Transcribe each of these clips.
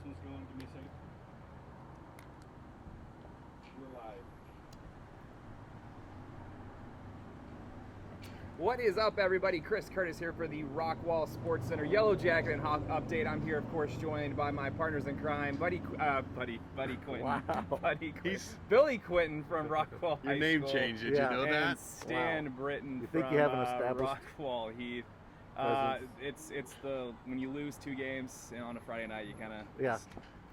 announcements going? Give me a second. We're live. What is up, everybody? Chris Curtis here for the Rockwall Sportscenter Yellow Jacket and Hawk Update. I'm here, of course, joined by my partners in crime, Buddy Quinton. Wow. Buddy Quinton. Billy Quinton from Rockwall Your High name School. changed, did Yeah. you know And that? Stan Wow. Britton You think from you have an established Rockwall Heath. presence? It's the when you lose 2 games on a Friday night, you kind of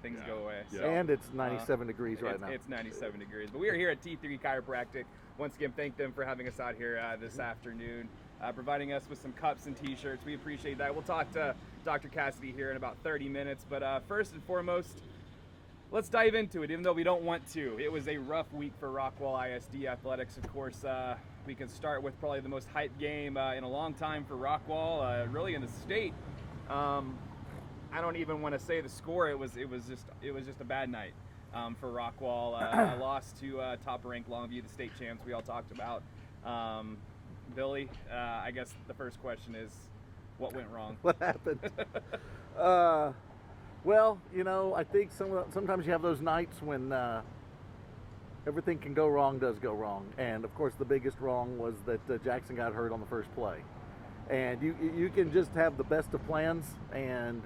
things Yeah. go away. Yeah. So, And it's 97 degrees right now. It's 97 degrees. But we are here at T3 Chiropractic. Once again, thank them for having us out here this afternoon, providing us with some cups and T-shirts. We appreciate that. We'll talk to Dr. Cassidy here in about 30 minutes. But first and foremost, let's dive into it, even though we don't want to. It was a rough week for Rockwall ISD athletics. Of course, we can start with probably the most hyped game in a long time for Rockwall, really in the state. I don't even want to say the score. It was just a bad night for Rockwall. A loss to top-ranked Longview, the state champs we all talked about. Billy, I guess the first question is, what went wrong? What happened? Well, you know, I think sometimes you have those nights when everything can go wrong, does go wrong. And, of course, the biggest wrong was that Jackson got hurt on the first play. And you can just have the best of plans, and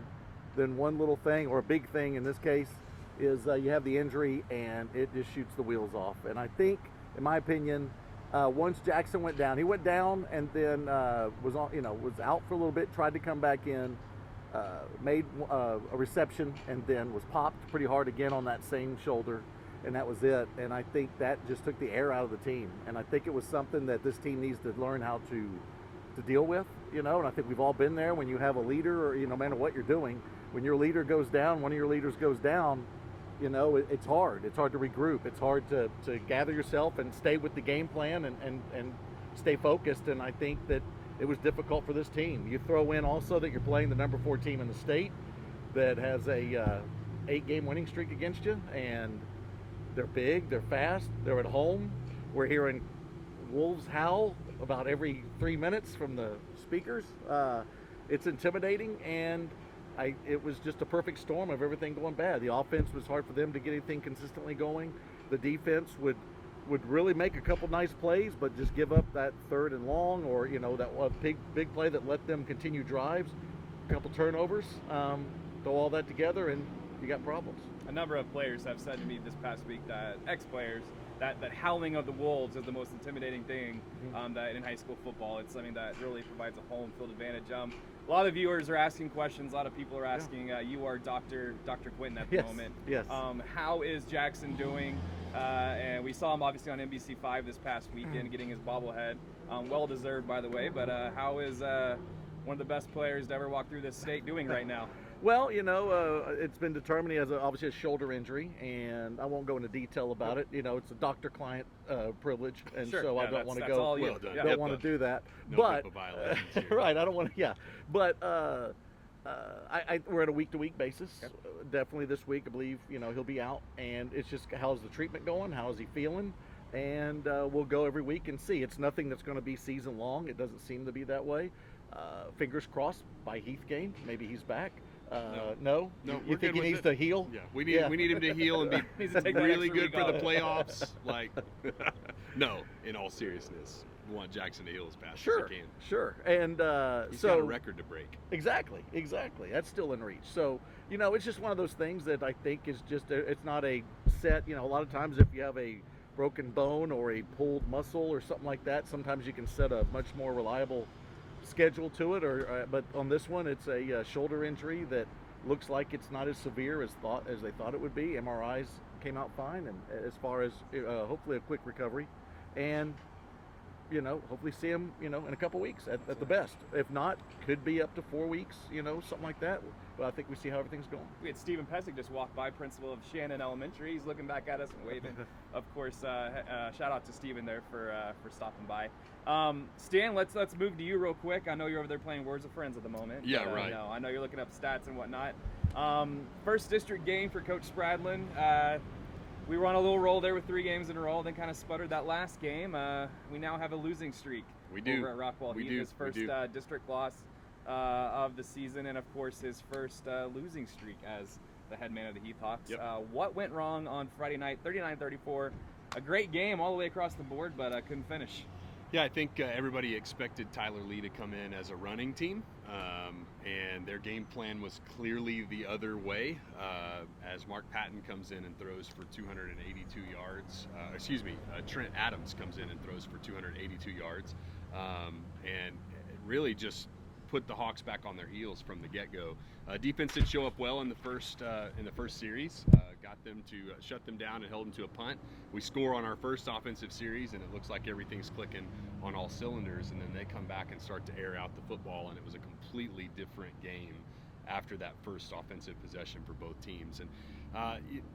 then one little thing, or a big thing in this case, is you have the injury and it just shoots the wheels off. And I think, in my opinion, once Jackson went down, he went down and then was out for a little bit, tried to come back in, made a reception, and then was popped pretty hard again on that same shoulder, and that was it. And I think that just took the air out of the team. And I think it was something that this team needs to learn how to deal with, you know. And I think we've all been there when you have a leader, or no matter what you're doing, when your leader goes down, one of your leaders goes down, you know, it's hard. It's hard to regroup. It's hard to gather yourself and stay with the game plan and stay focused. And I think that it was difficult for this team. You throw in also that you're playing the number 4 team in the state that has a 8-game winning streak against you, and they're big, they're fast, they're at home. We're hearing wolves howl about every 3 minutes from the speakers. It's intimidating, and it was just a perfect storm of everything going bad. The offense was hard for them to get anything consistently going. The defense would really make a couple nice plays, but just give up that 3rd and long, or that big play that let them continue drives, a couple turnovers. Throw all that together, and you got problems. A number of players have said to me this past week, that ex-players, that howling of the wolves is the most intimidating thing that in high school football. It's something that really provides a home field advantage. A lot of viewers are asking questions. A lot of people are asking. You are Dr. Quinton at the moment. Yes. How is Jackson doing? And we saw him obviously on NBC5 this past weekend getting his bobblehead. Well deserved, by the way. But how is one of the best players to ever walk through this state doing right now? Well, it's been determined he has obviously a shoulder injury, and I won't go into detail about it. You know, it's a doctor-client privilege, and Sure. so Yeah, I don't want to that's go. all you. Well done. Yeah. Don't want to do that. No but HIPAA violations here. right, I don't want to. Yeah, but we're at a week-to-week basis. Yep. Definitely this week, I believe he'll be out, and it's just how's the treatment going? How is he feeling? And we'll go every week and see. It's nothing that's going to be season long. It doesn't seem to be that way. Fingers crossed by Heath game, maybe he's back. No. No, You think he needs to heal? Yeah, we need him to heal and Needs be to take that really extra good week for the off. playoffs. Like, no, in all seriousness, we want Jackson to heal as fast as Sure, he can. sure. And He's so got a record to break. Exactly. That's still in reach. So, it's just one of those things that I think is just, it's not a set, a lot of times if you have a broken bone or a pulled muscle or something like that, sometimes you can set a much more reliable schedule to it. But on this one, it's a shoulder injury that looks like it's not as severe as they thought it would be. MRIs came out fine, and as far as hopefully a quick recovery, and hopefully see him in a couple weeks at the best. If not, could be up to 4 weeks, something like that. But I think we see how everything's going. We had Stephen Pesic just walk by, principal of Shannon Elementary. He's looking back at us and waving. Of course, shout out to Stephen there for stopping by. Stan, let's move to you real quick. I know you're over there playing Words of Friends at the moment. Yeah, but, right. I know you're looking up stats and whatnot. First district game for Coach Spradlin. We were on a little roll there with 3 games in a row, then kind of sputtered that last game. We now have a losing streak We do. over at Rockwall. We Heath, do. his first We do. District loss of the season, and of course his first losing streak as the head man of the Heath Hawks. Yep. What went wrong on Friday night? 39-34. A great game all the way across the board, but couldn't finish. Yeah, I think everybody expected Tyler Lee to come in as a running team, and their game plan was clearly the other way. As Mark Patton comes in and throws for 282 yards, Trent Adams comes in and throws for 282 yards, and really just put the Hawks back on their heels from the get-go. Defense did show up well in the first series. Got them to shut them down and held them to a punt. We score on our first offensive series, and it looks like everything's clicking on all cylinders. And then they come back and start to air out the football, and it was a completely different game after that first offensive possession for both teams. And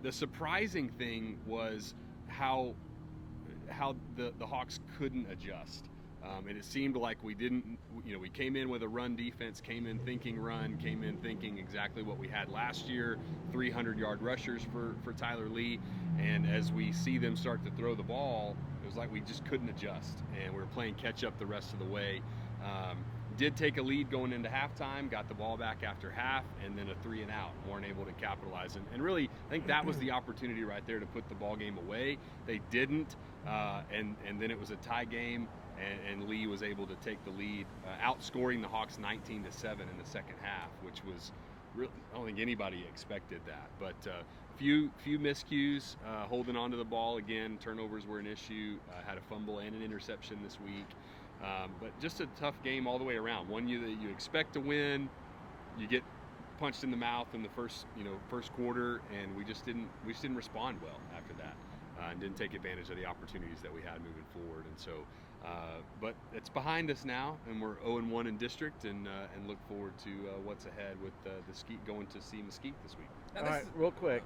the surprising thing was how the Hawks couldn't adjust. And it seemed like we didn't, we came in with a run defense, came in thinking run, came in thinking exactly what we had last year, 300-yard rushers for Tyler Lee. And as we see them start to throw the ball, it was like we just couldn't adjust. And we were playing catch up the rest of the way. Did take a lead going into halftime, got the ball back after half, and then a 3-and-out. Weren't able to capitalize. And really, I think that was the opportunity right there to put the ball game away. They didn't, and then it was a tie game. And Lee was able to take the lead, outscoring the Hawks 19-7 in the second half, which was really, I don't think anybody expected that. But few miscues, holding on to the ball again. Turnovers were an issue. Had a fumble and an interception this week. But just a tough game all the way around. One that you expect to win, you get punched in the mouth in the first quarter, and we just didn't respond well after that, and didn't take advantage of the opportunities that we had moving forward. And so. But it's behind us now, and we're 0-1 in district, and look forward to what's ahead with going to see Mesquite this week. All right, real quick.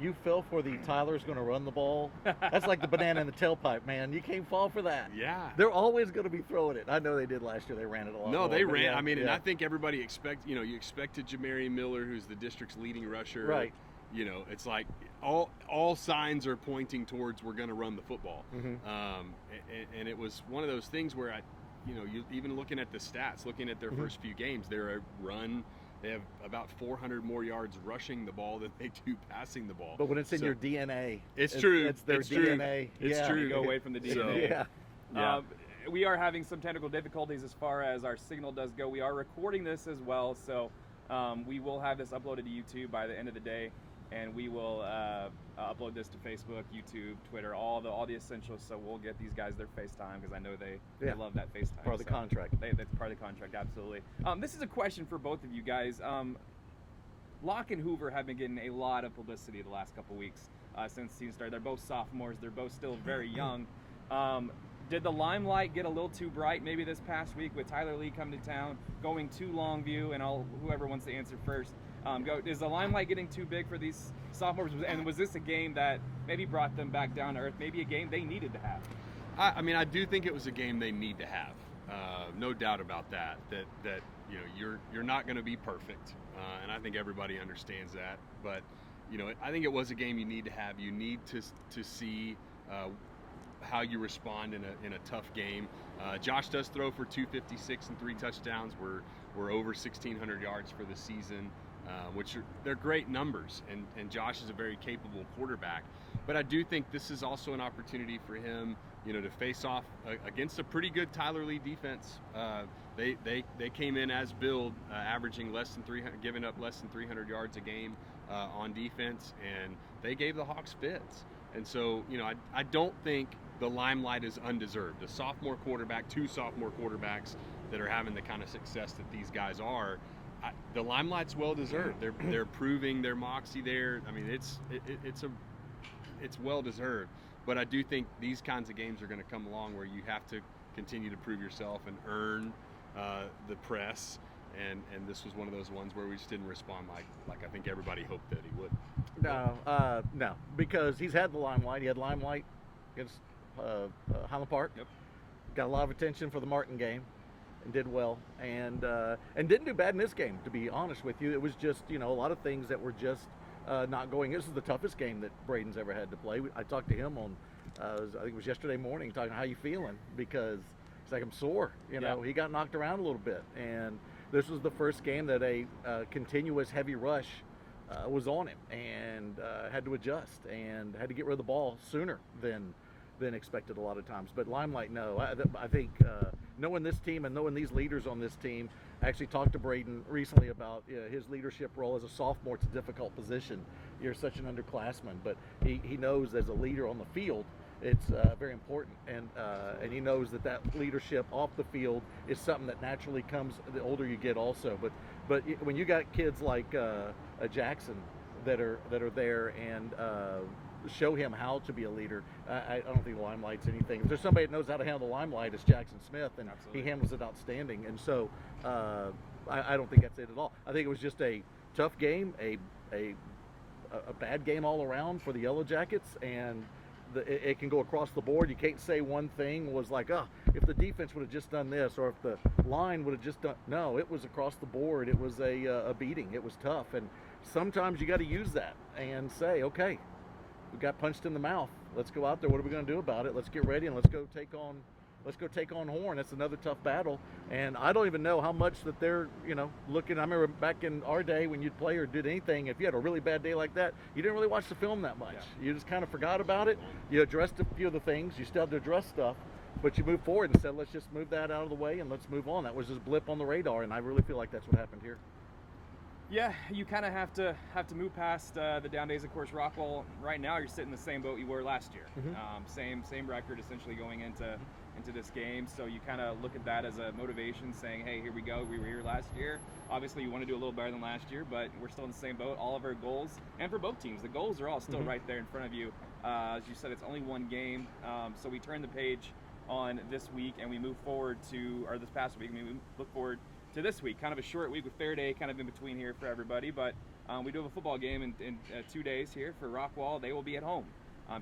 You fell for the Tyler's going to run the ball. That's like the banana in the tailpipe, man. You can't fall for that. Yeah. They're always going to be throwing it. I know they did last year. They ran it a lot. No, they ran. Yeah, I mean, and I think everybody you expected Jamari Miller, who's the district's leading rusher. Right. It's like all signs are pointing towards we're going to run the football. Mm-hmm. And it was one of those things where you even looking at the stats, looking at their Mm-hmm. first few games, they're a run. They have about 400 more yards rushing the ball than they do passing the ball. But when it's in your DNA, it's true. It's their DNA. It's true. Go away from the DNA. Yeah. We are having some technical difficulties as far as our signal does go. We are recording this as well, so we will have this uploaded to YouTube by the end of the day, and we will upload this to Facebook, YouTube, Twitter, all the essentials. So we'll get these guys their FaceTime, because I know they love that FaceTime. Part of the contract. That's part of the contract, absolutely. This is a question for both of you guys. Locke and Hoover have been getting a lot of publicity the last couple weeks since season started. They're both sophomores. They're both still very young. Did the limelight get a little too bright maybe this past week with Tyler Lee coming to town, going to Longview, and whoever wants to answer first? Is the limelight getting too big for these sophomores? And was this a game that maybe brought them back down to earth? Maybe a game they needed to have? I mean, I do think it was a game they need to have. No doubt about that. That you're not going to be perfect, and I think everybody understands that. But I think it was a game you need to have. You need to see how you respond in a tough game. Josh does throw for 256 and 3 touchdowns. We're over 1,600 yards for the season, which they're great numbers. And Josh is a very capable quarterback. But I do think this is also an opportunity for him, to face off against a pretty good Tyler Lee defense. They came in as billed, averaging less than 300, giving up less than 300 yards a game on defense, and they gave the Hawks fits. And so, I don't think the limelight is undeserved. The sophomore quarterback, 2 sophomore quarterbacks that are having the kind of success that these guys are, the limelight's well deserved. They're proving their moxie there. I mean, it's well deserved. But I do think these kinds of games are going to come along where you have to continue to prove yourself and earn the press. And this was one of those ones where we just didn't respond like I think everybody hoped that he would. No, because he's had the limelight. He had limelight against Highland Park. Yep. Got a lot of attention for the Martin game, and did well, and didn't do bad in this game. To be honest with you, it was just a lot of things that were just not going. This is the toughest game that Braden's ever had to play. I talked to him on I think it was yesterday morning, talking how you feeling, because he's like, I'm sore. He got knocked around a little bit, and this was the first game that a continuous heavy rush was on him and had to adjust and had to get rid of the ball sooner than expected a lot of times. But Limelight, no. I think knowing this team and knowing these leaders on this team, I actually talked to Braden recently about his leadership role as a sophomore. It's a difficult position. You're such an underclassman, but he knows as a leader on the field, it's very important, and he knows that leadership off the field is something that naturally comes the older you get also. But when you got kids like Jackson that are there and show him how to be a leader, I don't think the Limelight's anything. If there's somebody that knows how to handle the Limelight, it's Jackson Smith, and Absolutely. he handles it outstanding. And so I don't think that's it at all. I think it was just a tough game, a bad game all around for the Yellow Jackets, and it can go across the board. You can't say one thing was like, if the defense would have just done this, or if the line would have just done. No, it was across the board. It was a beating. It was tough, and sometimes you got to use that and say, okay, we got punched in the mouth. Let's go out there. What are we going to do about it? Let's get ready and let's go take on Horn. That's another tough battle, and I don't even know how much that they're looking. I remember back in our day when you'd play or did anything, if you had a really bad day like that, you didn't really watch the film that much. Yeah. You just kind of forgot about it. You addressed a few of the things. You still had to address stuff, but you moved forward and said, let's just move that out of the way and let's move on. That was just a blip on the radar, and I really feel like that's what happened here. Yeah, you kind of have to move past the down days. Of course, Rockwall right now you're sitting in the same boat you were last year. Mm-hmm. Same record essentially going into this game. So you kind of look at that as a motivation, saying, hey, here we go. We were here last year. Obviously, you want to do a little better than last year, but we're still in the same boat. All of our goals, and for both teams, the goals are all still right there in front of you. As you said, it's only one game. So we turn the page on this week and we move forward this past week, we look forward to this week. Kind of a short week with Fair Day kind of in between here for everybody, but we do have a football game in 2 days here for Rockwall. They will be at home,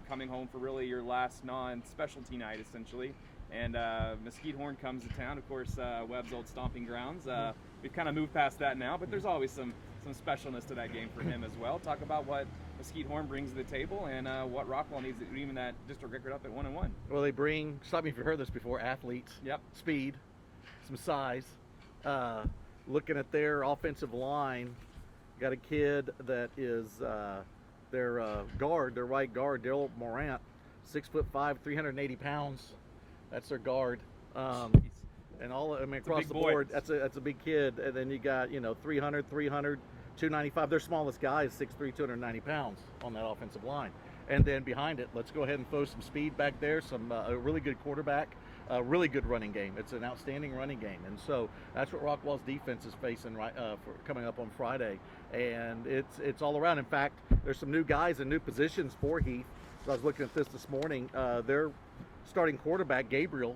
coming home for really your last non-specialty night essentially, and Mesquite Horn comes to town, of course, Webb's old stomping grounds. We've kind of moved past that now, but there's always some specialness to that game for him as well. Talk about what Mesquite Horn brings to the table and what Rockwall needs to do, even that district record up at 1-1. Well, they bring, stop me if you've heard this before, athletes, speed, some size. Looking at their offensive line, got a kid that is their right guard, Daryl Morant, 6'5", 380 pounds. That's their guard. And across the board, that's a big kid. And then you got 300, 295. Their smallest guy is 6'3", 290 pounds on that offensive line. And then behind it, let's go ahead and throw some speed back there. A really good quarterback. A really good running game. It's an outstanding running game, and so that's what Rockwall's defense is facing for coming up on Friday. And it's all around. In fact, there's some new guys and new positions for Heath. So I was looking at this morning. Their starting quarterback, Gabriel,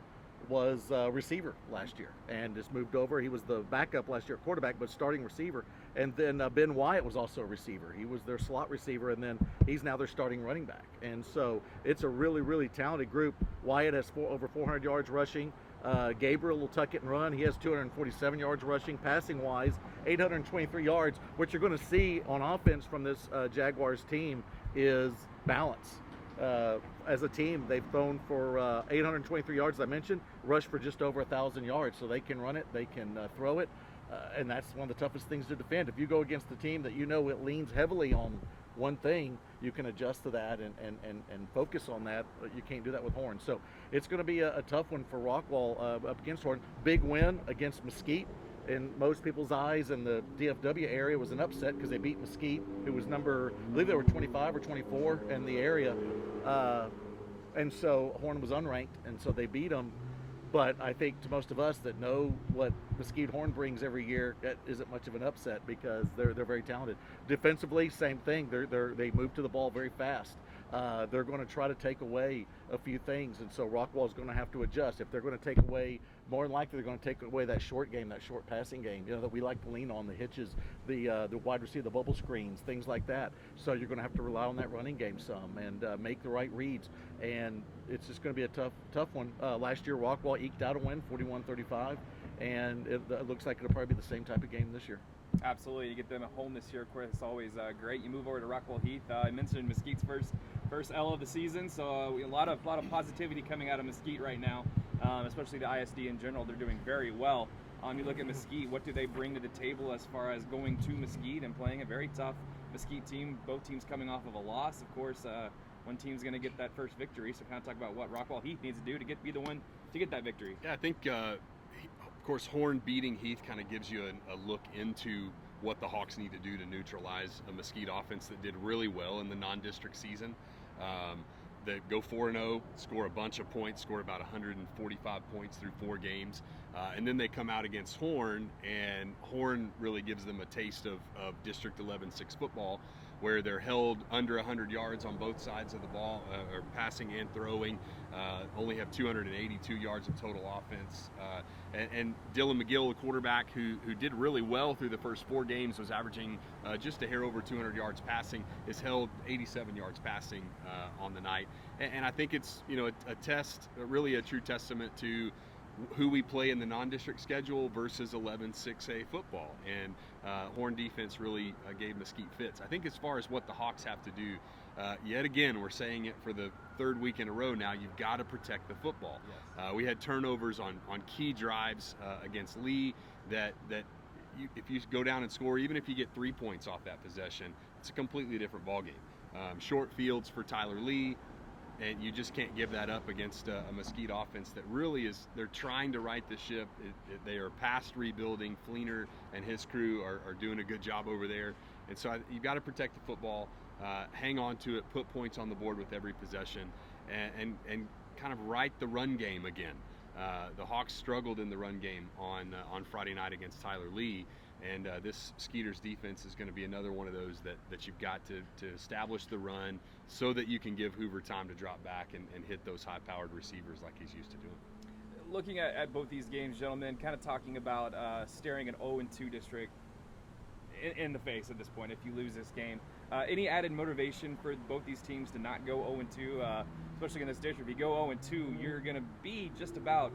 was receiver last year and just moved over. He was the backup last year quarterback, but starting receiver. And then Ben Wyatt was also a receiver. He was their slot receiver, and then he's now their starting running back. And so it's a really, really talented group. Wyatt has over 400 yards rushing. Gabriel will tuck it and run. He has 247 yards rushing. Passing wise, 823 yards. What you're going to see on offense from this Jaguars team is balance. As a team, they've thrown for 823 yards, as I mentioned, rushed for just over 1,000 yards. So they can run it, they can throw it, and that's one of the toughest things to defend. If you go against the team that it leans heavily on one thing, you can adjust to that and focus on that. You can't do that with Horn. So it's going to be a tough one for Rockwall up against Horn. Big win against Mesquite. In most people's eyes in the DFW area was an upset because they beat Mesquite, who was I believe they were 25 or 24 in the area. And so Horn was unranked, and so they beat them. But I think to most of us that know what Mesquite Horn brings every year, that isn't much of an upset because they're very talented. Defensively, same thing. They move to the ball very fast. They're going to try to take away a few things, and so Rockwall is going to have to adjust. If they're going to take away, more than likely they're going to take away that short game, that short passing game, that we like to lean on, the hitches, the wide receiver, the bubble screens, things like that. So you're going to have to rely on that running game some and make the right reads, and it's just going to be a tough one. Last year, Rockwall eked out a win, 41-35, and it looks like it'll probably be the same type of game this year. Absolutely, you get them at home this year. Of course, it's always great. You move over to Rockwall Heath. I mentioned Mesquite's first L of the season, so a lot of positivity coming out of Mesquite right now, especially the ISD in general. They're doing very well. You look at Mesquite, what do they bring to the table as far as going to Mesquite and playing a very tough Mesquite team, both teams coming off of a loss. Of course, one team's going to get that first victory, so kind of talk about what Rockwall Heath needs to do to be the one to get that victory. Yeah, I think, of course, Horn beating Heath kind of gives you a look into what the Hawks need to do to neutralize a Mesquite offense that did really well in the non-district season. That go 4-0, score a bunch of points, scored about 145 points through 4 games. And then they come out against Horn, and Horn really gives them a taste of District 11-6 football, where they're held under 100 yards on both sides of the ball, or passing and throwing, only have 282 yards of total offense. And Dylan McGill, the quarterback, who did really well through the first 4 games, was averaging just a hair over 200 yards passing, is held 87 yards passing on the night. And I think it's, a test, really a true testament to who we play in the non-district schedule versus 11-6A football. And Horn defense really gave Mesquite fits. I think as far as what the Hawks have to do, yet again, we're saying it for the 3rd week in a row now, you've got to protect the football. Yes. We had turnovers on key drives against Lee that if you go down and score, even if you get 3 points off that possession, it's a completely different ballgame. Short fields for Tyler Lee, and you just can't give that up against a Mesquite offense that really is, they're trying to right the ship. They are past rebuilding. Fleener and his crew are doing a good job over there. And so you've got to protect the football, hang on to it, put points on the board with every possession, and kind of right the run game again. The Hawks struggled in the run game on Friday night against Tyler Lee. And this Skeeters defense is going to be another one of those that you've got to establish the run so that you can give Hoover time to drop back and hit those high-powered receivers like he's used to doing. Looking at both these games, gentlemen, kind of talking about staring an 0-2 district in the face at this point if you lose this game. Any added motivation for both these teams to not go 0-2, especially in this district? If you go 0-2, you're going to be just about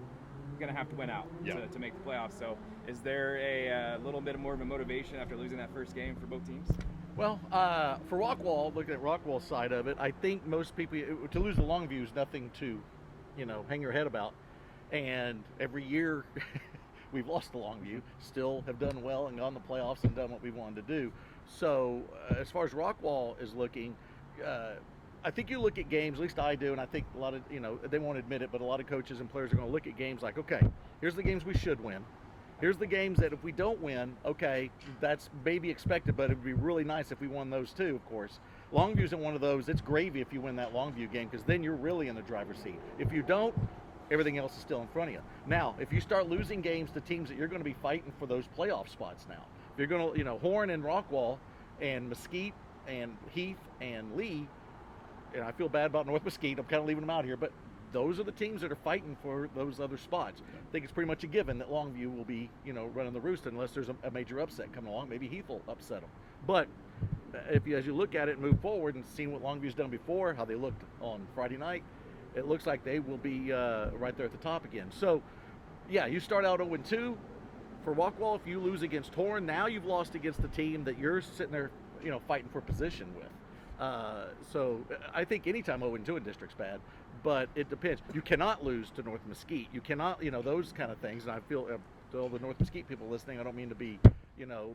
going to have to win out to make the playoffs. So is there a little bit more of a motivation after losing that first game for both teams? Well, for Rockwall, looking at Rockwall's side of it, I think most people, to lose the Longview is nothing to, hang your head about. And every year we've lost the Longview, still have done well and gone to the playoffs and done what we wanted to do. So as far as Rockwall is looking, I think you look at games, at least I do, and I think a lot of, they won't admit it, but a lot of coaches and players are going to look at games like, okay, here's the games we should win. Here's the games that if we don't win, okay, that's maybe expected, but it would be really nice if we won those too, of course. Longview isn't one of those. It's gravy if you win that Longview game, because then you're really in the driver's seat. If you don't, everything else is still in front of you. Now, if you start losing games to teams that you're going to be fighting for those playoff spots now, if you're going to, Horn and Rockwall and Mesquite and Heath and Lee, and I feel bad about North Mesquite, I'm kind of leaving them out here, but those are the teams that are fighting for those other spots. I think it's pretty much a given that Longview will be, running the roost unless there's a major upset coming along. Maybe Heath will upset them. But as you look at it and move forward and seeing what Longview's done before, how they looked on Friday night, it looks like they will be right there at the top again. So, yeah, you start out 0-2 for Rockwall. If you lose against Horn, now you've lost against the team that you're sitting there, fighting for position with. So I think anytime 0-2 in district's bad, but it depends. You cannot lose to North Mesquite. You cannot, those kind of things. And I feel to all the North Mesquite people listening, I don't mean to be,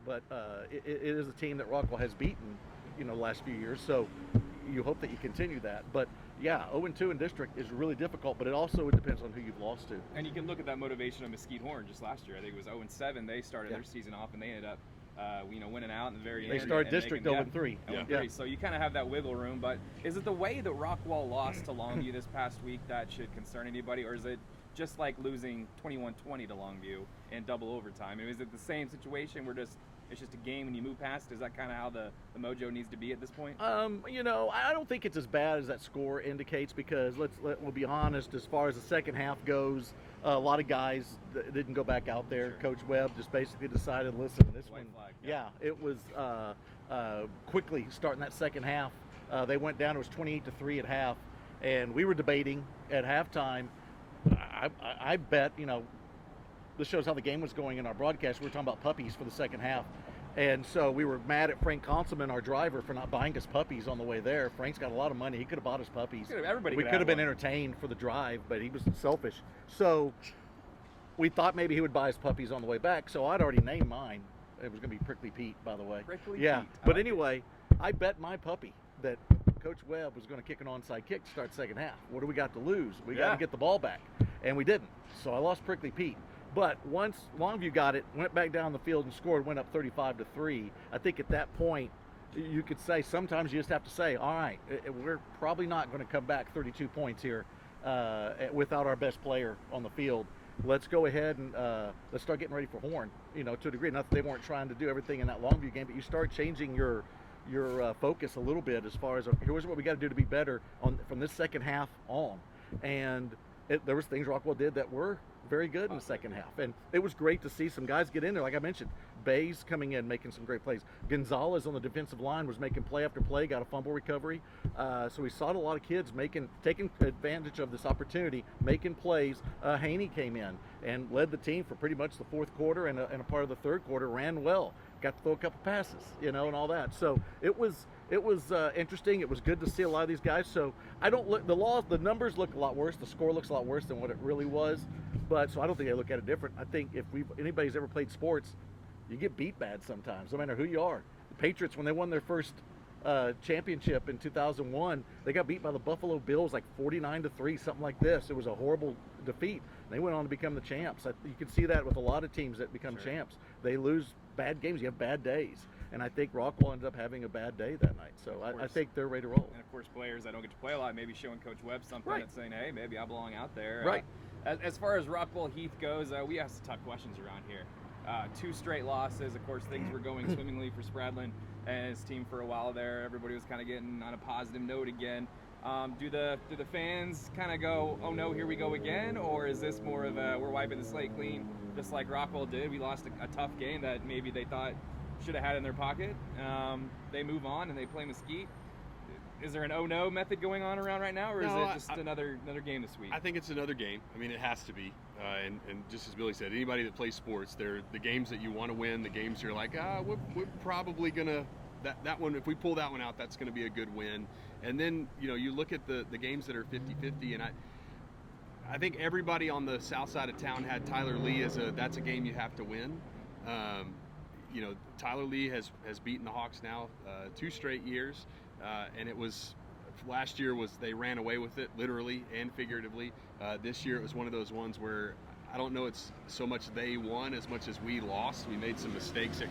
but it is a team that Rockwall has beaten, the last few years. So you hope that you continue that. But yeah, 0-2 in district is really difficult, but it also depends on who you've lost to. And you can look at that motivation of Mesquite Horn just last year. I think it was 0-7. They started their season off, and they ended up winning out in the very end. They started district 0-3. Yeah. So you kind of have that wiggle room. But is it the way that Rockwall lost to Longview this past week that should concern anybody, or is it just like losing 21-20 to Longview in double overtime? I mean, is it the same situation where it's just a game and you move past? Is that kind of how the mojo needs to be at this point? I don't think it's as bad as that score indicates, because we'll be honest, as far as the second half goes, a lot of guys didn't go back out there. Sure. Coach Webb just basically decided, listen, this one, it was quickly starting that second half. They went down, it was 28-3 at half, and we were debating at halftime. I bet, this shows how the game was going in our broadcast. We were talking about puppies for the second half. And so we were mad at Frank Conselman, our driver, for not buying us puppies on the way there. Frank's got a lot of money. He could have bought us puppies. Everybody we could have been entertained for the drive, but he was selfish. So we thought maybe he would buy his puppies on the way back, so I'd already named mine. It was going to be Prickly Pete, by the way. Prickly yeah. Pete. But anyway, I bet my puppy that Coach Webb was going to kick an onside kick to start second half. What do we got to lose? We got to get the ball back, and we didn't. So I lost Prickly Pete. But once Longview got it, went back down the field and scored, went up 35-3. I think at that point, you could say sometimes you just have to say, all right, we're probably not going to come back 32 points here without our best player on the field. Let's go ahead and let's start getting ready for Horn, to a degree. Not that they weren't trying to do everything in that Longview game, but you start changing your focus a little bit as far as, here's what we got to do to be better from this second half on. And there was things Rockwall did that were very good in the second half. And it was great to see some guys get in there. Like I mentioned, Bays coming in, making some great plays. Gonzalez on the defensive line was making play after play, got a fumble recovery. So we saw a lot of kids taking advantage of this opportunity, making plays. Haney came in and led the team for pretty much the fourth quarter and a part of the third quarter, ran well. Got to throw a couple passes, and all that. So it was interesting. It was good to see a lot of these guys. So the numbers look a lot worse. The score looks a lot worse than what it really was. But so I don't think I look at it different. I think if anybody's ever played sports, you get beat bad sometimes, no matter who you are. The Patriots, when they won their first championship in 2001, they got beat by the Buffalo Bills like 49-3, something like this. It was a horrible defeat. They went on to become the champs. You can see that with a lot of teams that become champs. They lose bad games. You have bad days. And I think Rockwall ended up having a bad day that night. So I think they're ready to roll. And, of course, players that don't get to play a lot, maybe showing Coach Webb something and saying, hey, maybe I belong out there. Right. As far as Rockwall Heath goes, we asked tough questions around here. 2 straight losses. Of course, things were going swimmingly for Spradlin and his team for a while there. Everybody was kind of getting on a positive note again. Do the fans kind of go, oh no, here we go again? Or is this more of a, we're wiping the slate clean, just like Rockwall did? We lost a tough game that maybe they thought should have had in their pocket. They move on and they play Mesquite. Is there an oh no method going on around right now, or is it just another game this week? I think it's another game. I mean, it has to be. And just as Billy said, anybody that plays sports, they're the games that you want to win, the games you're like, we're probably gonna that one. If we pull that one out, that's going to be a good win. And then you look at the games that are 50-50, and I think everybody on the south side of town had Tyler Lee as that's a game you have to win. Tyler Lee has beaten the Hawks now 2 straight years. And it was last year they ran away with it literally and figuratively. This year it was one of those ones where I don't know it's so much they won as much as we lost. We made some mistakes at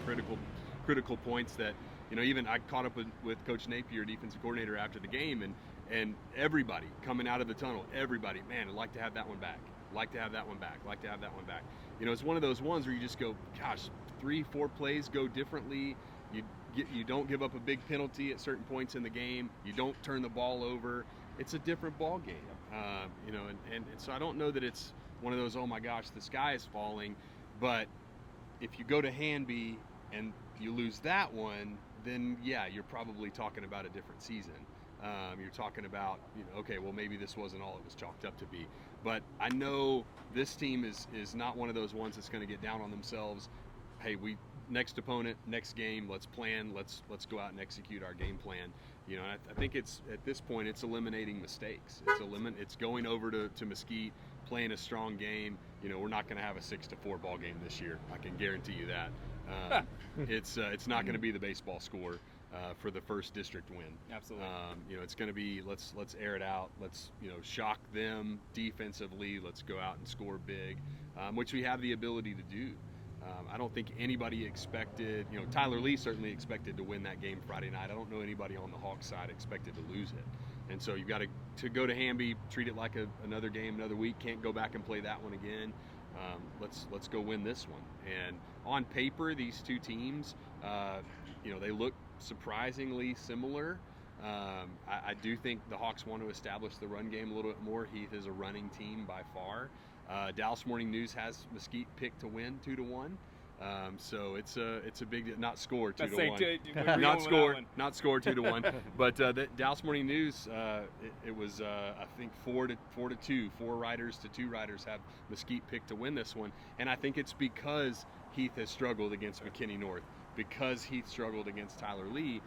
critical points that even I caught up with Coach Napier, defensive coordinator, after the game, and everybody coming out of the tunnel, everybody, man, I'd like to have that one back. Like to have that one back. Like to have that one back. It's one of those ones where you just go, gosh, 3-4 plays go differently. You don't give up a big penalty at certain points in the game. You don't turn the ball over. It's a different ball game, and so I don't know that it's one of those, oh my gosh, the sky is falling. But if you go to Hanby and you lose that one, then yeah, you're probably talking about a different season. You're talking about, okay, well maybe this wasn't all it was chalked up to be. But I know this team is not one of those ones that's going to get down on themselves. Hey, next opponent, next game, let's plan, let's go out and execute our game plan. I think it's at this point it's eliminating mistakes. It's going over to Mesquite, playing a strong game. We're not going to have a 6-4 ball game this year. I can guarantee you that. It's not going to be the baseball score for the first district win. Absolutely. It's going to be let's air it out. Let's shock them defensively. Let's go out and score big, which we have the ability to do. I don't think anybody expected, Tyler Lee certainly expected to win that game Friday night. I don't know anybody on the Hawks side expected to lose it. And so you've got to go to Hanby, treat it like another game, another week. Can't go back and play that one again. Let's go win this one. And on paper, these two teams, they look surprisingly similar. I do think the Hawks want to establish the run game a little bit more. Heath is a running team by far. Dallas Morning News has Mesquite picked to win 2-1. So it's a big, not score 2-1, not score 2-1. But the Dallas Morning News, it was I think 4-2, 4 writers to 2 writers have Mesquite picked to win this one, and I think it's because Heath has struggled against McKinney North, because Heath struggled against Tyler Lee.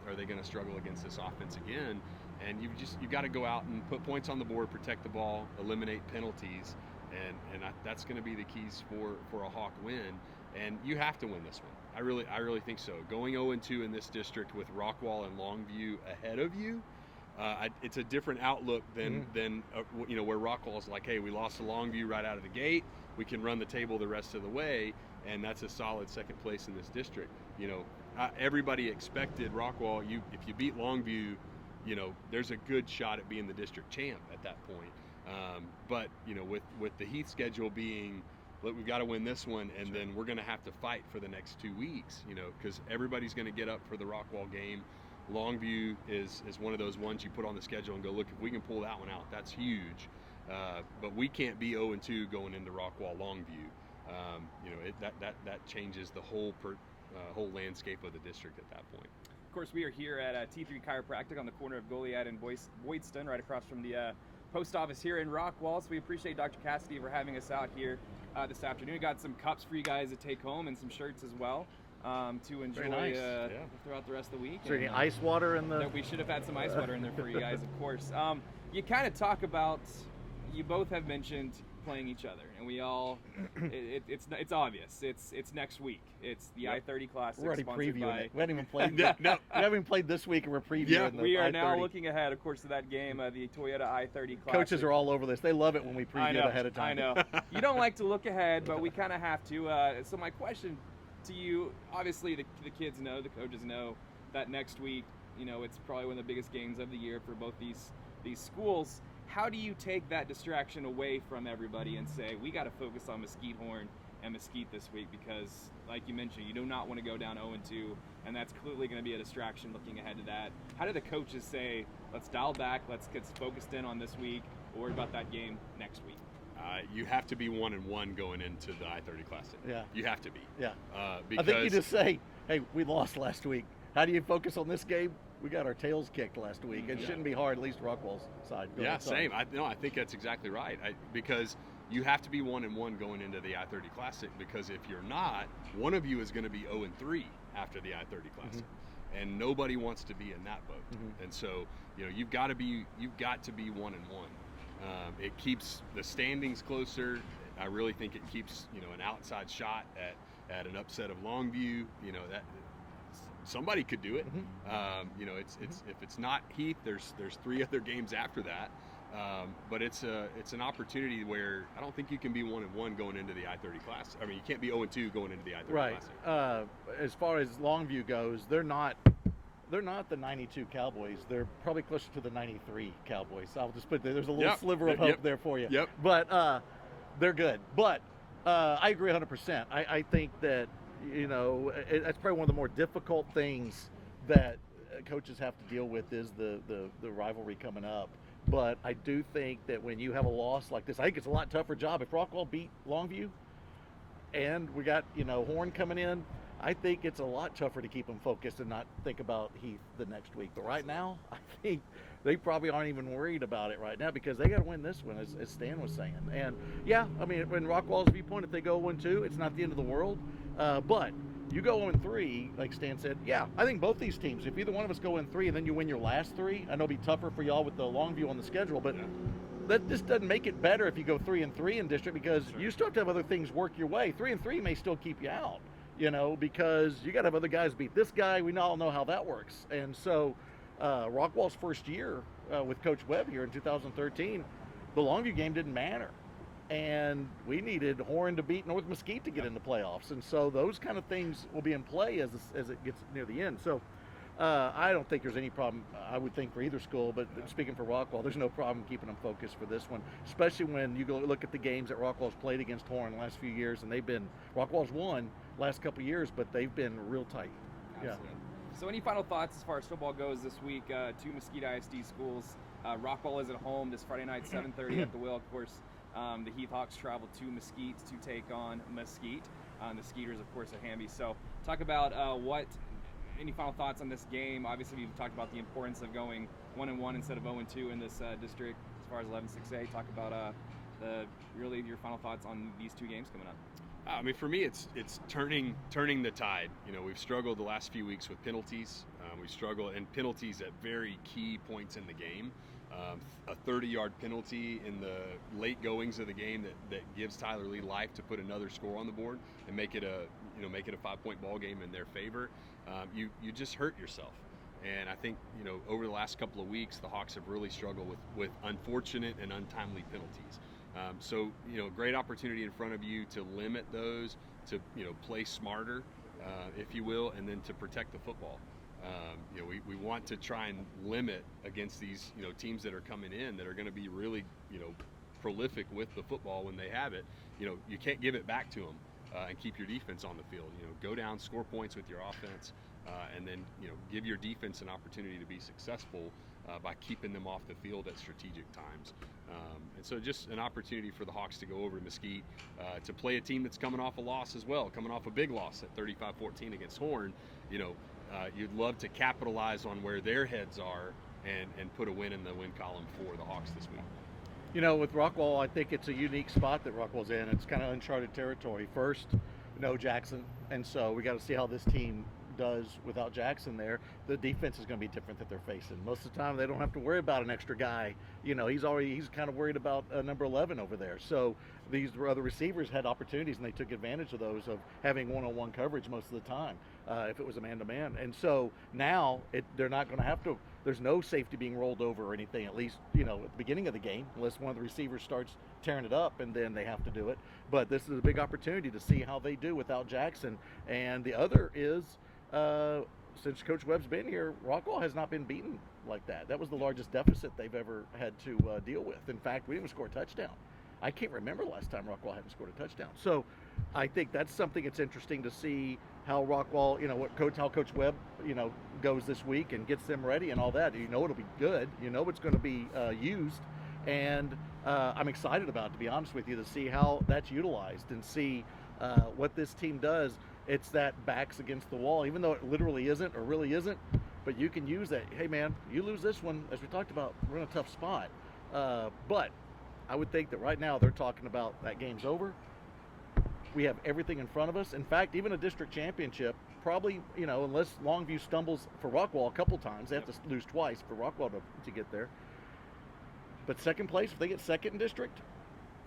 Are they going to struggle against this offense again? And you've got to go out and put points on the board, protect the ball, eliminate penalties. and that's going to be the keys for a Hawk win. And you have to win this one. I really think so. Going 0-2 in this district with Rockwall and Longview ahead of you, it's a different outlook than where Rockwall's like, hey, we lost to Longview right out of the gate. We can run the table the rest of the way, and that's a solid second place in this district. Everybody expected Rockwall. If you beat Longview, there's a good shot at being the district champ at that point. But with the Heath schedule being, look, we've got to win this one, and then we're going to have to fight for the next 2 weeks, because everybody's going to get up for the Rockwall game. Longview is one of those ones you put on the schedule and go, look, if we can pull that one out, that's huge. But we can't be 0-2 going into Rockwall Longview. That changes the whole landscape of the district at that point. Of course, we are here at T3 Chiropractic on the corner of Goliad and Boydston, right across from the post office here in Rockwall. So we appreciate Dr. Cassidy for having us out here this afternoon. We got some cups for you guys to take home and some shirts as well to enjoy throughout the rest of the week. Is there any ice water in the? We should have had some ice water in there for you guys, of course. You kind of talk about, you both have mentioned playing each other, and we all, it's obvious. It's next week. It's the I-30 Classic. We're already sponsored previewing by, it. We haven't even played. No. We haven't even played this week, and we're previewing. We are I-30. now looking ahead, of course, to that game, the Toyota I-30 Classic. Coaches are all over this. They love it when we preview it ahead of time. I know. You don't like to look ahead, but we kind of have to. So my question to you, obviously the kids know, the coaches know that next week, it's probably one of the biggest games of the year for both these schools. How do you take that distraction away from everybody and say, we got to focus on Mesquite Horn and Mesquite this week? Because, like you mentioned, you do not want to go down 0-2, and that's clearly going to be a distraction looking ahead to that. How do the coaches say, let's dial back, let's get focused in on this week, or worry about that game next week? You have to be 1-1 going into the I-30 Classic. Yeah. You have to be. Yeah. Because I think you just say, hey, we lost last week. How do you focus on this game? We got our tails kicked last week. It shouldn't be hard, at least Rockwall's side. Same. I think that's exactly right. Because you have to be 1-1 going into the I-30 Classic, because if you're not, one of you is going to be 0-3 after the I-30 Classic. And nobody wants to be in that boat. And so, you've got to be 1-1. It keeps the standings closer. I really think it keeps, an outside shot at an upset of Longview. That somebody could do it. If it's not Heath, there's 3 other games after that. But it's an opportunity where I don't think you can be 1-1 going into the I-30 Classic. I mean, you can't be 0-2 going into the I-30 Classic. As far as Longview goes, they're not the 92 Cowboys. They're probably closer to the 93 Cowboys. I'll just put there's a little sliver of hope there for you. Yep. But they're good. But I agree 100%. I think that that's probably one of the more difficult things that coaches have to deal with is the rivalry coming up. But I do think that when you have a loss like this, I think it's a lot tougher job. If Rockwall beat Longview and we got Horn coming in, I think it's a lot tougher to keep them focused and not think about Heath the next week. But right now, I think they probably aren't even worried about it right now because they got to win this one, as Stan was saying. And yeah, I mean, in Rockwall's viewpoint, if they go 1-2, it's not the end of the world. But you go 0-3, like Stan said, yeah, I think both these teams, if either one of us go 1-3 and then you win your last 3, I know it'll be tougher for y'all with the Longview on the schedule, but that just doesn't make it better if you go 3-3 in district because you still have to have other things work your way. 3-3 may still keep you out. Because you got to have other guys beat this guy. We all know how that works. And so Rockwall's first year with Coach Webb here in 2013, the Longview game didn't matter. And we needed Horn to beat North Mesquite to get in the playoffs. And so those kind of things will be in play as it gets near the end. So I don't think there's any problem, I would think, for either school. But speaking for Rockwall, there's no problem keeping them focused for this one, especially when you go look at the games that Rockwall's played against Horn the last few years. And Rockwall's won last couple of years, but they've been real tight. Absolutely. Yeah. So any final thoughts as far as football goes this week? 2 Mesquite ISD schools. Rockwall is at home this Friday night, 7:30 at the Will. Of course, the Heath Hawks travel to Mesquite to take on Mesquite. The Skeeters, of course, at Hamby. So talk about any final thoughts on this game? Obviously, we've talked about the importance of going 1-1 instead of 0-2 in this district as far as 11-6A. Talk about your final thoughts on these 2 games coming up. I mean, for me, it's turning the tide. We've struggled the last few weeks with penalties. We struggle and penalties at very key points in the game. A 30-yard penalty in the late goings of the game that gives Tyler Lee life to put another score on the board and make it a 5-point ball game in their favor. You just hurt yourself. And I think, over the last couple of weeks, the Hawks have really struggled with unfortunate and untimely penalties. So, great opportunity in front of you to limit those, to, play smarter, if you will, and then to protect the football. We want to try and limit against these, teams that are coming in that are going to be really, prolific with the football when they have it. You can't give it back to them and keep your defense on the field. Go down, score points with your offense, and then, give your defense an opportunity to be successful by keeping them off the field at strategic times. And so just an opportunity for the Hawks to go over to Mesquite to play a team that's coming off a loss as well, coming off a big loss at 35-14 against Horn. You'd love to capitalize on where their heads are and put a win in the win column for the Hawks this week. With Rockwall, I think it's a unique spot that Rockwall's in. It's kind of uncharted territory. First, no Jackson, and so we got to see how this team does without Jackson there. The defense is going to be different that they're facing. Most of the time, they don't have to worry about an extra guy. He's kind of worried about number 11 over there. So these other receivers had opportunities, and they took advantage of those, of having one-on-one coverage most of the time if it was a man-to-man. And so now they're not going to have to. There's no safety being rolled over or anything, at least at the beginning of the game, unless one of the receivers starts tearing it up, and then they have to do it. But this is a big opportunity to see how they do without Jackson. And the other is, since Coach Webb's been here, Rockwall has not been beaten like that. That was the largest deficit they've ever had to deal with. In fact, we didn't even score a touchdown. I can't remember the last time Rockwall hadn't scored a touchdown. So I think that's something that's interesting to see how Rockwall, how Coach Webb, goes this week and gets them ready and all that. It'll be good. It's going to be used. And I'm excited about it, to be honest with you, to see how that's utilized and see what this team does. It's that backs against the wall, even though it literally isn't or really isn't. But you can use that. Hey, man, you lose this one, as we talked about, we're in a tough spot. But I would think that right now they're talking about that game's over. We have everything in front of us. In fact, even a district championship, probably, unless Longview stumbles for Rockwall a couple times, they have to lose twice for Rockwall to get there. But second place, if they get second in district,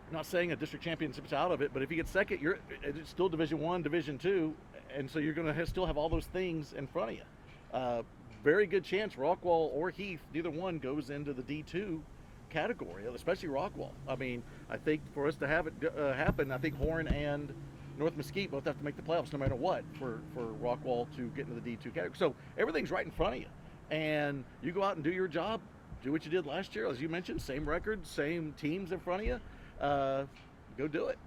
I'm not saying a district championship's out of it, but if you get second, it's still Division I, Division II, and so you're going to still have all those things in front of you. Very good chance Rockwall or Heath, neither one goes into the D2 category, especially Rockwall. I mean, I think for us to have it happen, I think Horn and North Mesquite both have to make the playoffs no matter what for Rockwall to get into the D2 category. So everything's right in front of you, and you go out and do your job, do what you did last year. As you mentioned, same record, same teams in front of you. Go do it.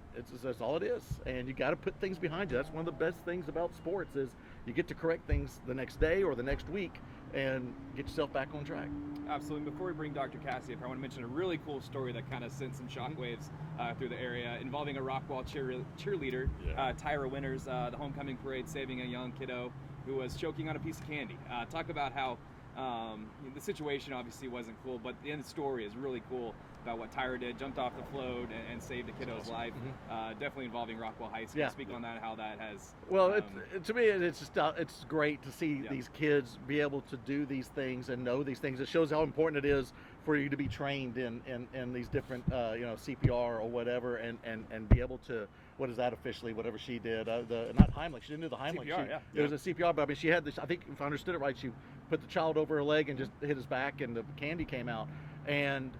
That's all it is. And you got to put things behind you. That's one of the best things about sports is you get to correct things the next day or the next week and get yourself back on track. Absolutely. Before we bring Dr. Cassie up, I want to mention a really cool story that kind of sent some shockwaves through the area involving a Rockwall cheerleader, Tyra Winters, the homecoming parade, saving a young kiddo who was choking on a piece of candy. Talk about how the situation obviously wasn't cool, but the end of the story is really cool about what Tyra did, jumped off the float and saved the kiddo's life. Definitely involving Rockwall High School. Speak on that, how that has. Well, to me, it's great to see these kids be able to do these things and know these things. It shows how important it is for you to be trained in these different, CPR or whatever, and be able to. What is that officially? Whatever she did, not Heimlich. She didn't do the Heimlich. CPR, It was a CPR, but I mean, she had this. I think if I understood it right, she put the child over her leg and just hit his back, and the candy came out. And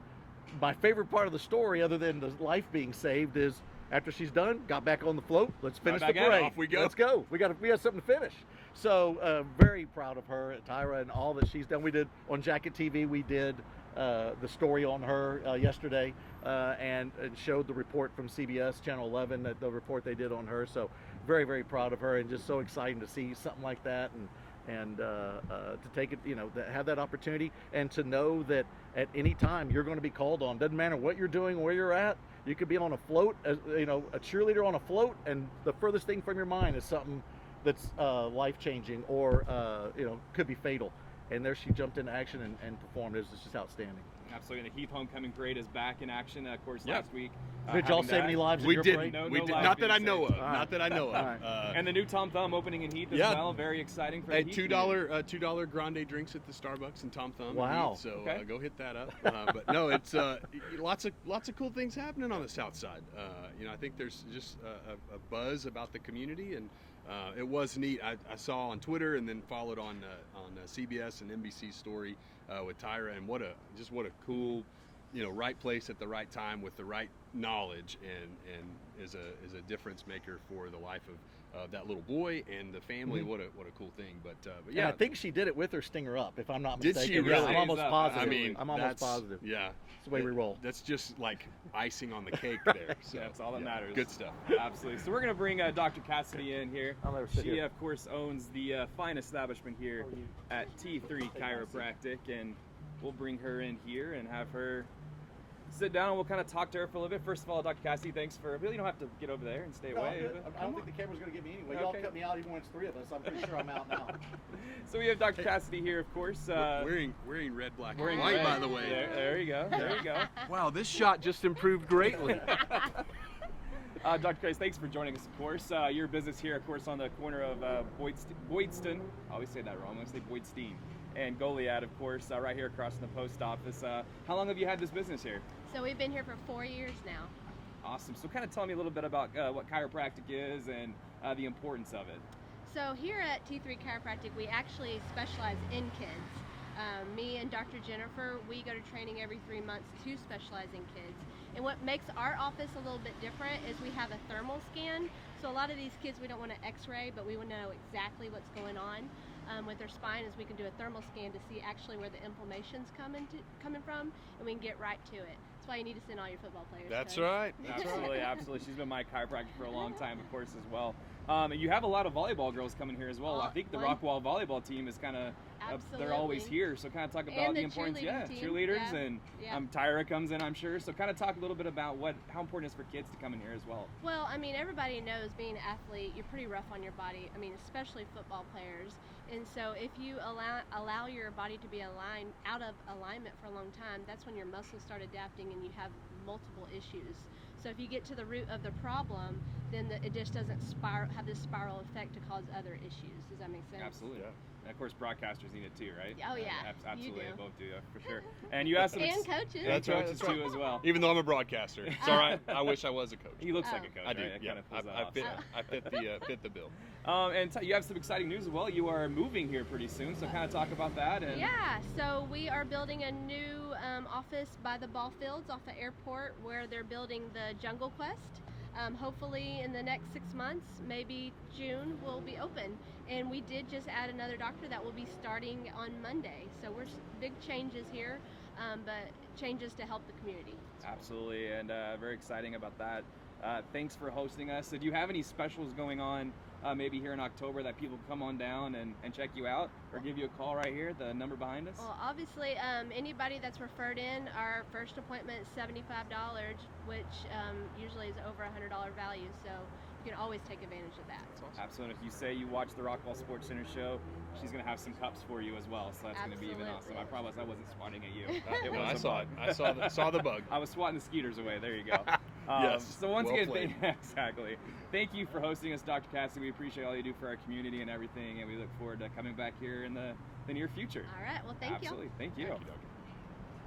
my favorite part of the story, other than the life being saved, is after she's done, got back on the float. Let's finish the parade. Off we go. Let's go. We have something to finish. So very proud of her, Tyra, and all that she's done. We did on Jacket TV. We did the story on her yesterday, and showed the report from CBS Channel 11, that the report they did on her. So very, very proud of her, and just so exciting to see something like that, and to take it, to have that opportunity, and to know that at any time you're going to be called on. Doesn't matter what you're doing, where you're at. You could be on a float, a cheerleader on a float, and the furthest thing from your mind is something that's life-changing or could be fatal. And there she jumped into action and performed. It was just outstanding. Absolutely. And the Heath Homecoming Parade is back in action. Of course, last week Did y'all having save that. any lives? We in your didn't. parade? No- we no did. lives Not that being I know saved. of. Not that I know of. Alright. And the new Tom Thumb opening in Heath as Yeah. well. Very exciting for Hey, the Heath $2 grande drinks at the Starbucks and Tom Thumb. Wow. So Okay. go hit that up. But no, it's lots of cool things happening on the South Side. I think there's just a buzz about the community, and it was neat. I saw on Twitter and then followed on CBS and NBC story with Tyra, and what a cool, right place at the right time with the right knowledge, and is a difference maker for the life of that little boy and the family. Mm-hmm. What a cool thing. But Yeah, yeah, I think she did it with her stinger up, if I'm not Did mistaken. she really? Yeah, I'm almost I positive. I mean, I'm almost that's- positive. Yeah, It's the way we roll. That's just like icing on the cake there. So, That's all that matters. Good stuff. Absolutely. So we're going to bring Dr. Cassidy in here. I'll never sit She, here. of course, owns the fine establishment here at T3 Chiropractic, and we'll bring her in here and have her sit down, and we'll kind of talk to her for a little bit. First of all, Dr. Cassidy, thanks for. You don't have to get over there and stay No, I'm away. good. I don't think the camera's going to get me anyway. Y'all Okay. cut me out even when it's three of us. I'm pretty sure I'm out now. So we have Dr. Cassidy here, of course. Wearing red, black, and Wearing white, red. by the way. There you go. There you go. Wow, this shot just improved greatly. Dr. Cassidy, thanks for joining us, of course. Your business here, of course, on the corner of Boydston. I always say that wrong. I'm going to say Boydstein. And Goliad, of course, right here across from the post office. How long have you had this business here? So we've been here for 4 years now. Awesome. So kind of tell me a little bit about what chiropractic is and the importance of it. So here at T3 Chiropractic, we actually specialize in kids. Me and Dr. Jennifer, we go to training every 3 months to specialize in kids. And what makes our office a little bit different is we have a thermal scan. So a lot of these kids we don't want to x-ray, but we want to know exactly what's going on with their spine, is we can do a thermal scan to see actually where the inflammation's coming from, and we can get right to it. That's why you need to send all your football players. That's Coach. right. Absolutely, absolutely. She's been my chiropractor for a long time, of course, as well. And you have a lot of volleyball girls coming here as well. I think the Rockwall volleyball team is kind of, they're always Absolutely. here. So kind of talk about And the the importance, cheerleading team, cheerleaders, yeah. and Yeah. Tyra comes in, I'm sure. So kind of talk a little bit about how important it is for kids to come in here as well. Well, I mean, everybody knows being an athlete, you're pretty rough on your body. I mean, especially football players. And so if you allow your body to be out of alignment for a long time, that's when your muscles start adapting and you have multiple issues. So if you get to the root of the problem, then it just doesn't have this spiral effect to cause other issues. Does that make sense? Absolutely. And of course, broadcasters need it too, right? Oh, yeah. Absolutely, You do. they both do, for sure. And you have some And coaches. and coaches too as well. Even though I'm a broadcaster, it's all right. I wish I was a coach. He looks Oh. like a coach. I do. Right? That Yeah, kind of pulls that off. I fit the bill. And you have some exciting news as well. You are moving here pretty soon, so kind of talk about that. And Yeah, so we are building a new office by the ball fields off the airport where they're building the Jungle Quest. Hopefully in the next 6 months, maybe June, we'll be open. And we did just add another doctor that will be starting on Monday. So we're big changes here, but changes to help the community. Absolutely, and very exciting about that. Thanks for hosting us. So do you have any specials going on maybe here in October that people come on down and check you out, or give you a call right here, the number behind us? Well, obviously, anybody that's referred in, our first appointment is $75, which usually is over $100 value. So you can always take advantage of that. Absolutely. If you say you watch the Rockwall Sportscenter show, she's going to have some cups for you as well. So that's going to be even awesome. I promise I wasn't swatting at you. It No, was I a saw bug. it. I saw the bug. I was swatting the skeeters away. There you go. Yes, So once well again, played. exactly. Thank you for hosting us, Dr. Cassidy. We appreciate all you do for our community and everything, and we look forward to coming back here in the near future. All right. Well, thank you. Absolutely. Thank you. Thank you, Doctor.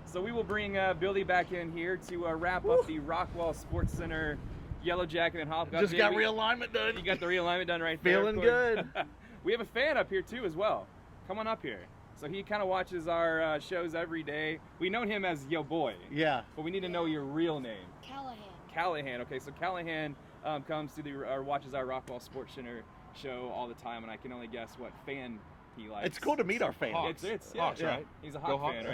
So we will bring Billy back in here to wrap up the Rockwall Sports Center Yellow Jacket and Hop. Just got realignment done. You got the realignment done right there. Feeling of course. good. We have a fan up here too as well. Come on up here. So he kind of watches our shows every day. We know him as Yo Boy, Yeah. but we need to know your real name. Callahan. Callahan. Okay, so Callahan comes to watches our Rockwall Sports Center show all the time, and I can only guess what fan he likes. It's cool to meet our fans. Hawks. It's Hawks, yeah. right? He's a Go Hawk Hawks.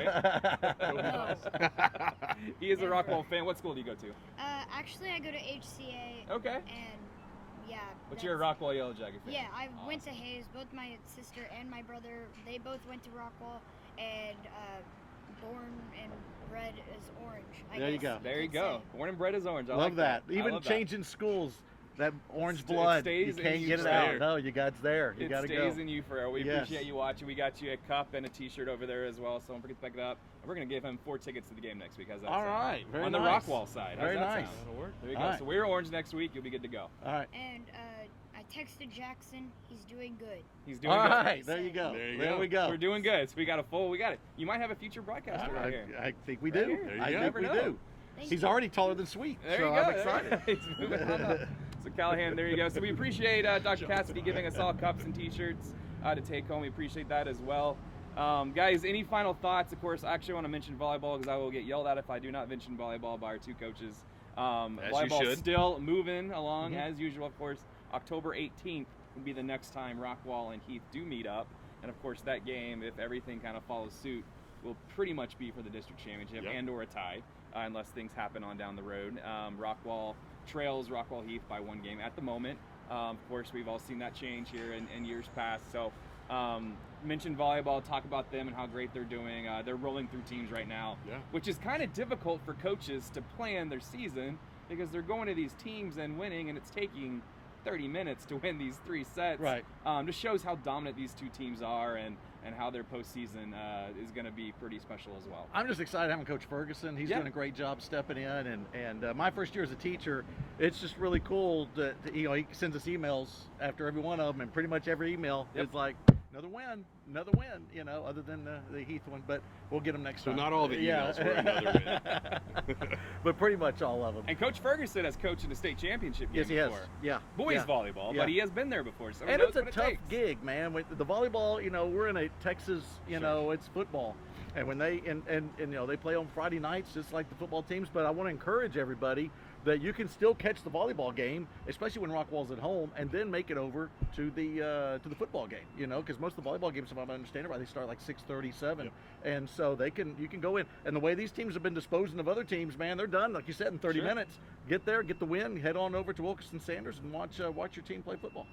fan, right? He is a Rockwall fan. What school do you go to? Actually, I go to HCA. Okay. And yeah. But you're a that's- Rockwall Yellow Jacket fan. Yeah, I went to Awesome. Hayes. Both my sister and my brother, they both went to Rockwall, and born and bred as Orange. I There you guess go. There you could go. say. Born and bred as Orange. I Love like that. I Even love that. changing schools that orange It blood. stays You in can't you get it forever. out. No, you got it's there. You It got to stays go. in you forever. We Yes. appreciate you watching. We got you a cup and a T-shirt over there as well, so don't forget to pick it up. And we're going to give him 4 tickets to the game next week. How's that All sound? right, very On nice. the Rockwall side. How's Very that nice. sound? That'll work. There you All go. right. So we're orange next week. You'll be good to go. All right. And I texted Jackson. He's doing good. He's doing All good. right. There you go. There you There go. we go. We're doing good. So we got it. You might have a future broadcaster right here. I think we Right do. here. There you I go. think Never we know. do. Thank He's you. already taller than Sweet, There so you go. I'm excited. He's moving on up. So Callahan, there you go. So we appreciate Dr. Cassidy giving us all cups and T-shirts to take home. We appreciate that as well. Guys, any final thoughts? Of course, I actually want to mention volleyball because I will get yelled at if I do not mention volleyball by our 2 coaches. Volleyball should. still moving along as usual. Of course, October 18th will be the next time Rockwall and Heath do meet up. And of course, that game, if everything kind of follows suit, will pretty much be for the district championship and or a tie, unless things happen on down the road. Rockwall trails Rockwall Heath by 1 game at the moment. Of course, we've all seen that change here in years past. So mention volleyball, talk about them and how great they're doing. They're rolling through teams right now, which is kind of difficult for coaches to plan their season because they're going to these teams and winning, and it's taking 30 minutes to win these 3 sets. Right. Just shows how dominant these 2 teams are and how their postseason is going to be pretty special as well. I'm just excited having Coach Ferguson. He's doing a great job stepping in. And my first year as a teacher, it's just really cool to he sends us emails after every one of them, and pretty much every email is like, another win, other than the Heath one, but we'll get them next So time. not all the emails were another win. But pretty much all of them. And Coach Ferguson has coached in a state championship game Yes, he has. before. Yeah. Boys volleyball, Yeah. but he has been there before, so he And knows it's a what it tough takes. gig, man. With the volleyball, we're in a Texas, it's football. And when they they play on Friday nights just like the football teams, but I want to encourage everybody that you can still catch the volleyball game, especially when Rockwall's at home, and then make it over to the football game, because most of the volleyball games, if I understand it right, they start like 6:37, and so you can go in. And the way these teams have been disposing of other teams, man, they're done, like you said, in 30 minutes. Get there, get the win, head on over to Wilkerson Sanders, and watch your team play football.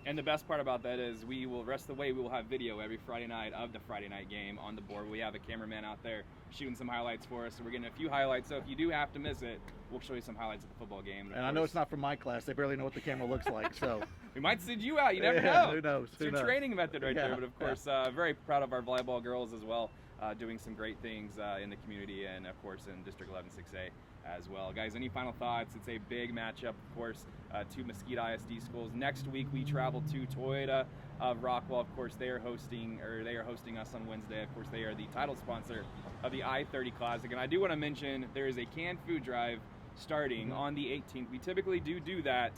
And the best part about that is we will have video every Friday night of the Friday night game on the board. We have a cameraman out there shooting some highlights for us, so we're getting a few highlights. So if you do have to miss it, we'll show you some highlights of the football game. And I know it's not from my class. They barely know what the camera looks like, so. We might send you out. You never know. Who knows? It's your training method right there. But of course, Yeah. very proud of our volleyball girls as well, doing some great things in the community and, of course, in District 11 6A as well. Guys, any final thoughts? It's a big matchup, of course, 2 Mesquite ISD schools. Next week, we travel to Toyota of Rockwall. Of course, they are hosting us on Wednesday. Of course, they are the title sponsor of the I-30 Classic. And I do want to mention there is a canned food drive starting on the 18th. We typically do that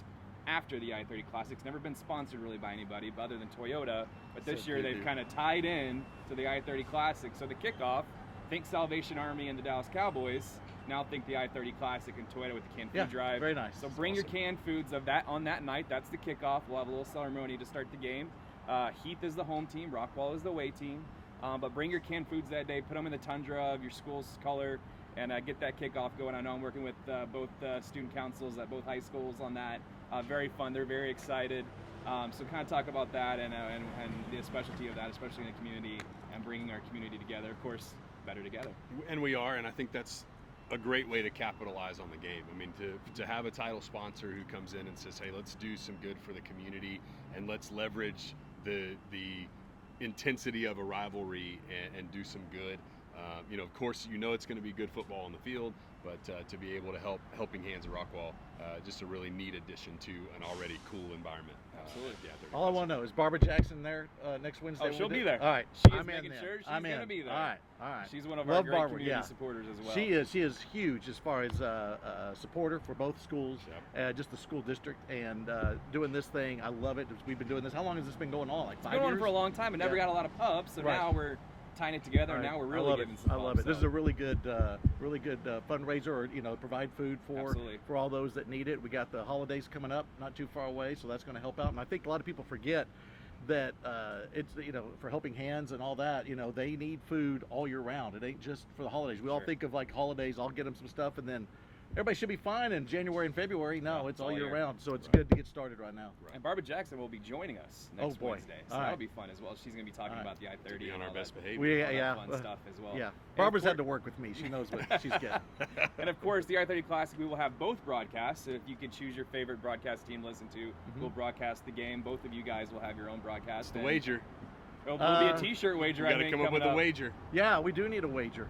after the I-30 Classic. It's never been sponsored really by anybody other than Toyota, but this year they've kind of tied in to the I-30 Classic. So the kickoff, think Salvation Army and the Dallas Cowboys, now think the I-30 Classic and Toyota with the canned food drive. Very nice. So bring your canned foods on that night. That's the kickoff. We'll have a little ceremony to start the game. Heath is the home team. Rockwall is the away team. But bring your canned foods that day. Put them in the tundra of your school's color and get that kickoff going. I know I'm working with both student councils at both high schools on that. Very fun. They're very excited. So kind of talk about that and the specialty of that, especially in the community and bringing our community together. Of course, better together. And we are, and I think that's a great way to capitalize on the game. I mean, to have a title sponsor who comes in and says, hey, let's do some good for the community and let's leverage the intensity of a rivalry and do some good. Of course, it's going to be good football on the field, but to be able to helping hands at Rockwall, just a really neat addition to an already cool environment. Absolutely. All I want to know is Barbara Jackson there next Wednesday? Oh, she'll be there. All right. She is I'm making in then. sure she's I'm going to in. be there. All right. She's one of Love our great Barbara, community supporters as well. She is huge as far as supporter for both schools, just the school district, and doing this thing. I love it. We've been doing this. How long has this been going on? Like 5 years? It's been going on for a long time and never got a lot of pubs, so now we're tying it together, and now we're really giving some I love pubs, it. This is a really good fundraiser, or provide food for all those that need it. We got the holidays coming up, not too far away, so that's going to help out. And I think a lot of people forget that it's for Helping Hands and all that. They need food all year round. It ain't just for the holidays. We all think of like holidays. I'll get them some stuff, and then everybody should be fine in January and February. No, it's all year year. round, so it's good to get started right now. And Barbara Jackson will be joining us Oh, next boy. Wednesday, so All that'll right. be fun as well. She's going to be talking All right. about the I-30 Be on and our all best that, behavior. all that Yeah, fun stuff as well. Yeah, And Barbara's of had to work with me. She knows what she's getting. And of course, the I-30 Classic, we will have both broadcasts. So if you could choose your favorite broadcast team to listen to, we'll broadcast the game. Both of you guys will have your own broadcast. It's the wager. It'll be a T-shirt wager. You I got to think, come up with coming a wager. Yeah, we do need a wager.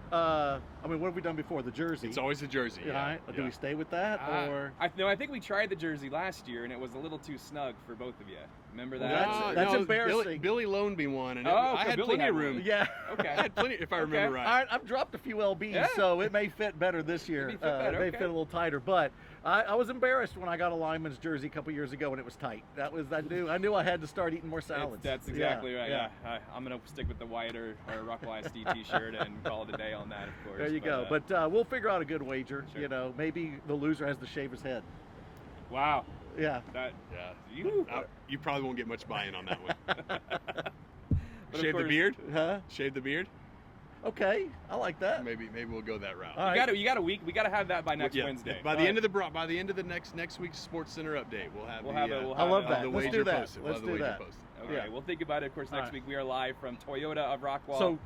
I mean, what have we done before? The jersey. It's always the jersey. Yeah, right? Do we stay with that or? I think we tried the jersey last year, and it was a little too snug for both of you. Remember that? That's embarrassing. Billy loaned me one, and Oh, I had Billy plenty had of one. room. Yeah. Okay. I had plenty, if I remember All right. right, I've dropped a few lbs, Yeah. so it may fit better this year. Maybe fit better, It may okay. fit a little tighter, but I was embarrassed when I got a lineman's jersey a couple years ago and it was tight. I knew I had to start eating more salads. That's exactly right. Yeah. I'm gonna stick with the white or Rockwall ISD T-shirt and call it a day on that, of course. There you go. But we'll figure out a good wager. Sure. You know, maybe the loser has to shave his head. Wow. Yeah. That. Yeah. You. You probably won't get much buy-in on that one. But of Shave the course- beard? Huh? Shave the beard? Okay. I like that. Maybe we'll go that route. All right. You got a week. We got to have that by next Yeah, Wednesday. By the end of the next week's Sportscenter update, we'll have We'll I love have that. the Let's wager do that. posted. Let's We'll have the do wager that. posted. Okay, Yeah. we'll think about it. Of course, next right. week we are live from Toyota of Rockwall.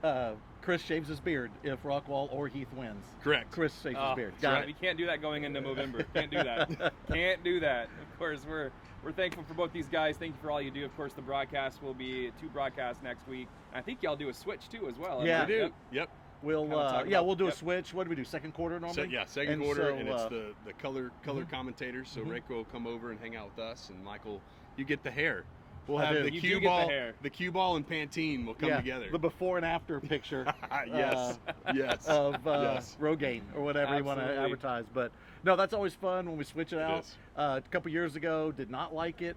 So, Chris shaves his beard if Rockwall or Heath wins. Correct. Chris shaves his beard. that's Got right. it. We can't do that going into November. Can't do that. Can't do that. Of course, we're thankful for both these guys. Thank you for all you do. Of course, the broadcast will be 2 broadcasts next week. And I think y'all do a switch too as well. Yeah. We do. Yep. Yep. We'll Kinda talk yeah, about- we'll do a yep. switch. What do we do? Second quarter normally? So, second And quarter, so, and it's the color commentators. So Reiko will come over and hang out with us, and Michael, you get the hair. We'll I have do. the You do cue get the ball, hair. the cue ball and Pantene will come yeah, together. The before and after picture. Yes. Yes. Of Yes. Rogaine or whatever you want to Absolutely. advertise. But no, that's always fun when we switch it out. is. A couple years ago, did not like it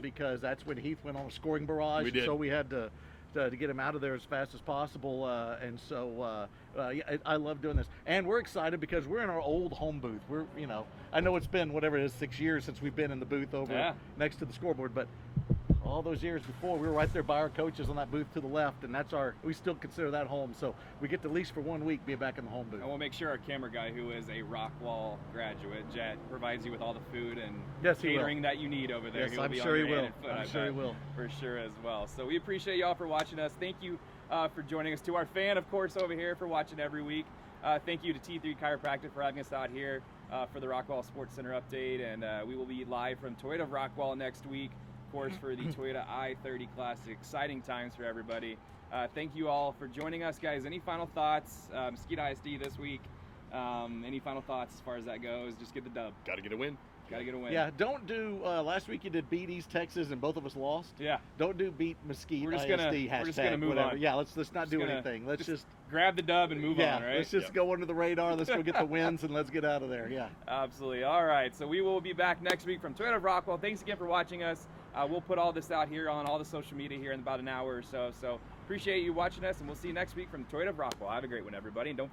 because that's when Heath went on a scoring barrage. We did. So we had to get him out of there as fast as possible. And so yeah, I love doing this. And we're excited because we're in our old home booth. We're, I know it's been whatever it is, 6 years since we've been in the booth over next to the scoreboard, but all those years before, we were right there by our coaches on that booth to the left, and we still consider that home. So we get to, at least for 1 week, be back in the home booth. And we'll make sure our camera guy, who is a Rockwall graduate, Jet, provides you with all the food and Yes, he will. catering that you need over there. Yes, He'll I'm be sure on he your will. hand and foot, I'm I sure he bet, will. For sure as well. So we appreciate y'all for watching us. Thank you for joining us. To our fan, of course, over here for watching every week. Thank you to T3 Chiropractic for having us out here for the Rockwall Sportscenter update. And we will be live from Toyota of Rockwall next week, of course, for the Toyota I-30 Classic. Exciting times for everybody. Thank you all for joining us, guys. Any final thoughts? Mesquite ISD this week. Any final thoughts as far as that goes? Just get the dub. Got to get a win. Got to get a win. Yeah, don't do. Last week you did beat East Texas, and both of us lost. Yeah. Don't do beat Mesquite We're just ISD gonna- hashtag. we're just gonna move whatever. on. Yeah, let's not do gonna- anything. Let's just Grab the dub and move on, right? let's just go under the radar. Let's go get the wins and let's get out of there. Yeah. Absolutely. All right. So we will be back next week from Toyota of Rockwall. Thanks again for watching us. We'll put all this out here on all the social media here in about an hour or so. So appreciate you watching us, and we'll see you next week from Toyota of Rockwall. Have a great one, everybody. And don't